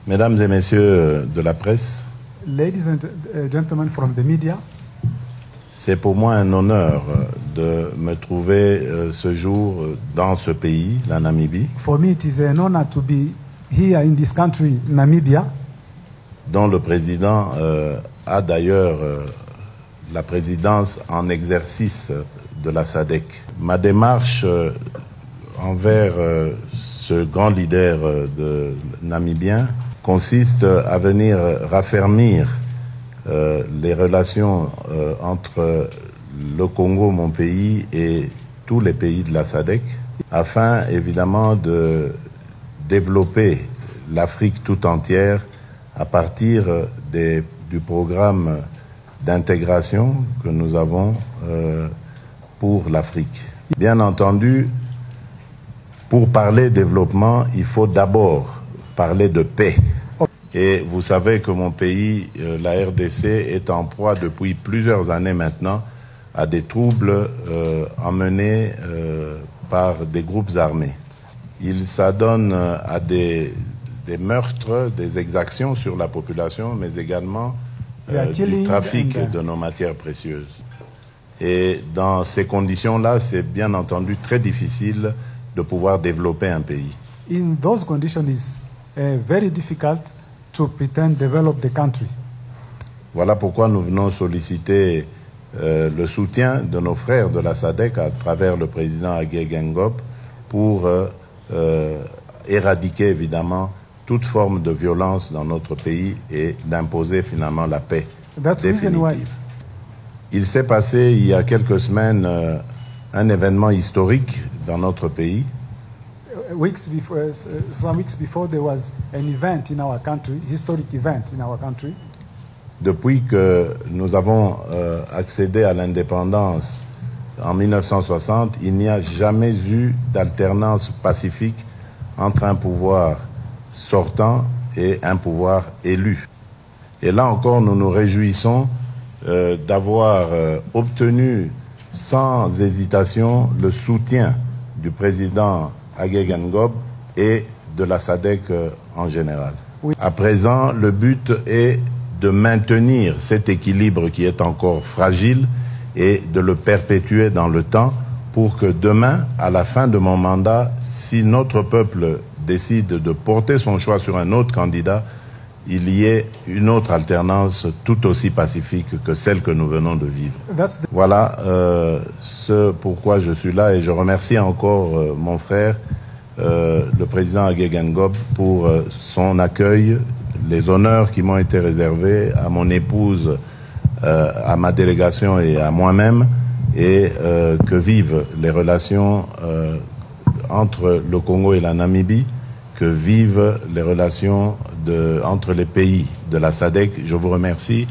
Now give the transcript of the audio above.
Mesdames et messieurs de la presse, Ladies and gentlemen from the media, c'est pour moi un honneur de me trouver ce jour dans ce pays, la Namibie, for me it is an honor to be here in this country, Namibia, dont le président a d'ailleurs la présidence en exercice de la SADC. Ma démarche envers ce grand leader namibien consiste à venir raffermir les relations entre le Congo, mon pays, et tous les pays de la SADC, afin évidemment de développer l'Afrique tout entière à partir du programme d'intégration que nous avons pour l'Afrique. Bien entendu, pour parler développement, il faut d'abord parler de paix. Et vous savez que mon pays, la RDC, est en proie depuis plusieurs années maintenant à des troubles emmenés par des groupes armés. Il s'adonne à des meurtres, des exactions sur la population, mais également du trafic de nos matières précieuses. Et dans ces conditions-là, c'est bien entendu très difficile de pouvoir développer un pays. In those conditions, it's very difficult to pretend develop the country. Voilà pourquoi nous venons solliciter le soutien de nos frères de la SADC à travers le président Hage Geingob pour éradiquer évidemment toute forme de violence dans notre pays et d'imposer finalement la paix définitive. Il s'est passé il y a quelques semaines un événement historique dans notre pays. Some weeks before, there was an event in our country, historic event in our country. Depuis que nous avons accédé à l'indépendance en 1960, il n'y a jamais eu d'alternance pacifique entre un pouvoir sortant et un pouvoir élu. Et là encore, nous nous réjouissons d'avoir obtenu sans hésitation le soutien du président Hage Geingob et de la SADC en général. Oui. À présent, le but est de maintenir cet équilibre qui est encore fragile et de le perpétuer dans le temps pour que demain, à la fin de mon mandat, si notre peuple décide de porter son choix sur un autre candidat, il y ait une autre alternance tout aussi pacifique que celle que nous venons de vivre. Voilà ce pourquoi je suis là, et je remercie encore mon frère, le président Hage Geingob, pour son accueil, les honneurs qui m'ont été réservés, à mon épouse, à ma délégation et à moi-même, et que vivent les relations entre le Congo et la Namibie, que vivent les relations entre les pays de la SADC. Je vous remercie.